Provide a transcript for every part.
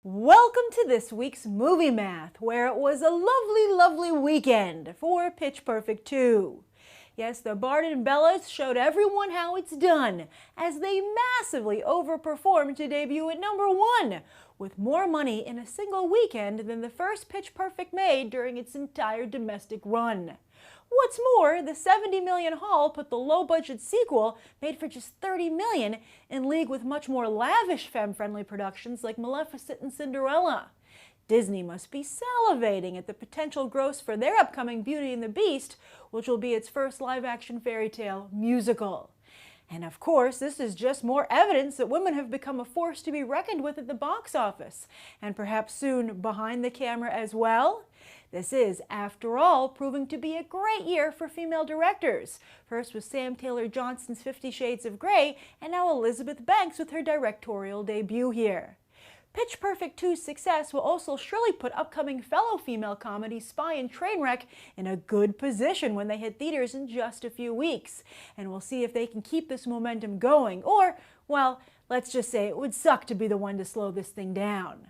Welcome to this week's Movie Math, where it was a lovely weekend for Pitch Perfect 2. Yes, the Bard and Bellas showed everyone how it's done, as they massively overperformed to debut at #1, with more money in a single weekend than the first Pitch Perfect made during its entire domestic run. What's more, the $70 million haul put the low-budget sequel, made for just $30 million, in league with much more lavish femme-friendly productions like Maleficent and Cinderella. Disney must be salivating at the potential gross for their upcoming Beauty and the Beast, which will be its first live-action fairy tale musical. And of course, this is just more evidence that women have become a force to be reckoned with at the box office, and perhaps soon behind the camera as well. This is, after all, proving to be a great year for female directors. First with Sam Taylor Johnson's 50 Shades of Grey, and now Elizabeth Banks with her directorial debut here. Pitch Perfect 2's success will also surely put upcoming fellow female comedies Spy and Trainwreck in a good position when they hit theaters in just a few weeks. And we'll see if they can keep this momentum going, or, well, let's just say it would suck to be the one to slow this thing down.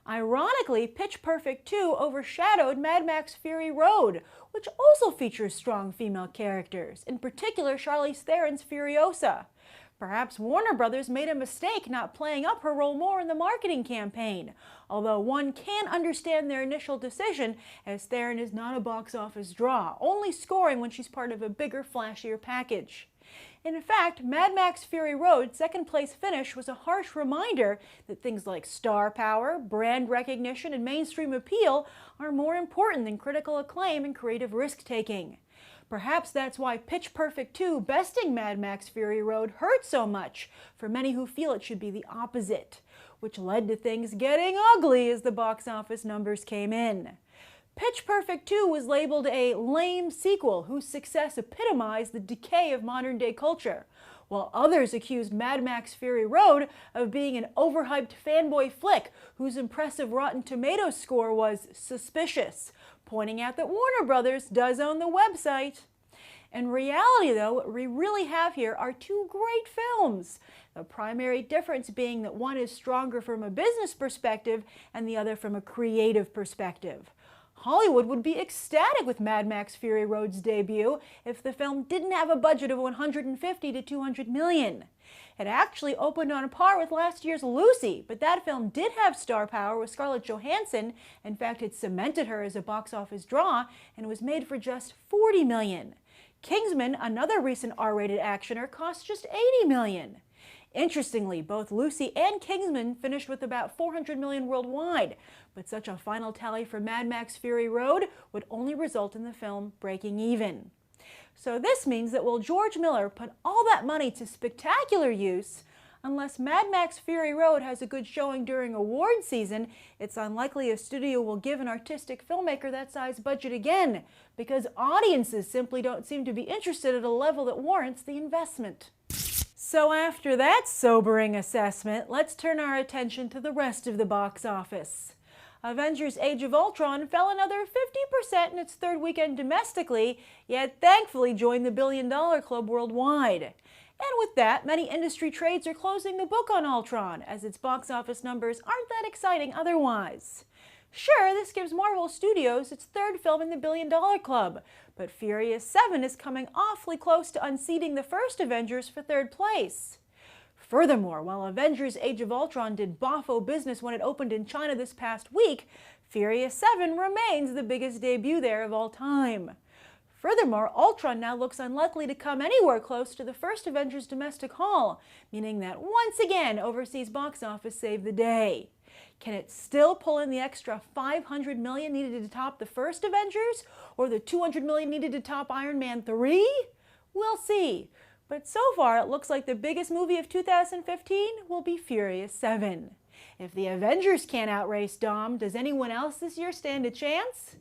Ironically, Pitch Perfect 2 overshadowed Mad Max Fury Road, which also features strong female characters, in particular Charlize Theron's Furiosa. Perhaps Warner Brothers made a mistake not playing up her role more in the marketing campaign, although one can understand their initial decision, as Theron is not a box office draw, only scoring when she's part of a bigger, flashier package. In fact, Mad Max Fury Road's second-place finish was a harsh reminder that things like star power, brand recognition, and mainstream appeal are more important than critical acclaim and creative risk-taking. Perhaps that's why Pitch Perfect 2 besting Mad Max Fury Road hurt so much for many who feel it should be the opposite, which led to things getting ugly as the box office numbers came in. Pitch Perfect 2 was labeled a lame sequel whose success epitomized the decay of modern-day culture, while others accused Mad Max Fury Road of being an overhyped fanboy flick whose impressive Rotten Tomatoes score was suspicious, pointing out that Warner Brothers does own the website. In reality, though, what we really have here are two great films, the primary difference being that one is stronger from a business perspective and the other from a creative perspective. Hollywood would be ecstatic with Mad Max Fury Road's debut if the film didn't have a budget of $150 to $200 million. It actually opened on par with last year's Lucy, but that film did have star power with Scarlett Johansson. In fact, it cemented her as a box office draw and was made for just $40 million. Kingsman, another recent R-rated actioner, cost just $80 million. Interestingly, both Lucy and Kingsman finished with about $400 million worldwide, but such a final tally for Mad Max Fury Road would only result in the film breaking even. So this means that while George Miller put all that money to spectacular use, unless Mad Max Fury Road has a good showing during award season, it's unlikely a studio will give an artistic filmmaker that size budget again, because audiences simply don't seem to be interested at a level that warrants the investment. So after that sobering assessment, let's turn our attention to the rest of the box office. Avengers Age of Ultron fell another 50% in its third weekend domestically, yet thankfully joined the billion-dollar club worldwide. And with that, many industry trades are closing the book on Ultron, as its box office numbers aren't that exciting otherwise. Sure, this gives Marvel Studios its third film in the billion-dollar club, but Furious 7 is coming awfully close to unseating the first Avengers for third place. Furthermore, while Avengers Age of Ultron did boffo business when it opened in China this past week, Furious 7 remains the biggest debut there of all time. Furthermore, Ultron now looks unlikely to come anywhere close to the first Avengers domestic haul, meaning that once again overseas box office saved the day. Can it still pull in the extra $500 million needed to top the first Avengers, or the $200 million needed to top Iron Man 3? We'll see. But so far, it looks like the biggest movie of 2015 will be Furious 7. If the Avengers can't outrace Dom, does anyone else this year stand a chance?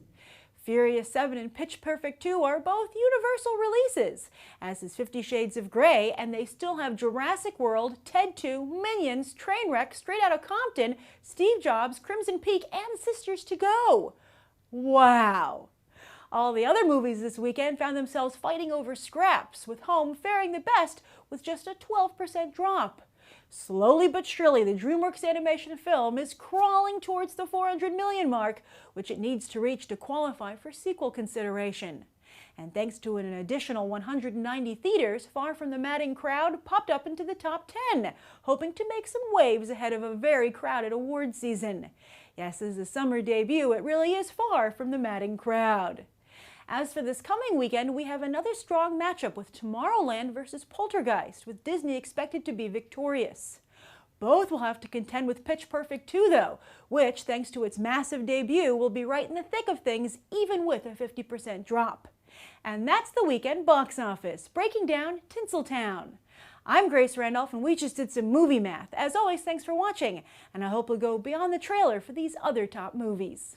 Furious 7 and Pitch Perfect 2 are both Universal releases, as is 50 Shades of Grey, and they still have Jurassic World, Ted 2, Minions, Trainwreck, Straight Outta Compton, Steve Jobs, Crimson Peak, and Sisters to Go. Wow! All the other movies this weekend found themselves fighting over scraps, with Home faring the best with just a 12% drop. Slowly but surely, the DreamWorks animation film is crawling towards the 400 million mark, which it needs to reach to qualify for sequel consideration. And thanks to an additional 190 theaters, Far From the Madding Crowd popped up into the top 10, hoping to make some waves ahead of a very crowded award season. Yes, as a summer debut, it really is far from the Madding Crowd. As for this coming weekend, we have another strong matchup with Tomorrowland versus Poltergeist, with Disney expected to be victorious. Both will have to contend with Pitch Perfect 2, though, which, thanks to its massive debut, will be right in the thick of things, even with a 50% drop. And that's the weekend box office, breaking down Tinseltown. I'm Grace Randolph, and we just did some movie math. As always, thanks for watching, and I hope we'll go beyond the trailer for these other top movies.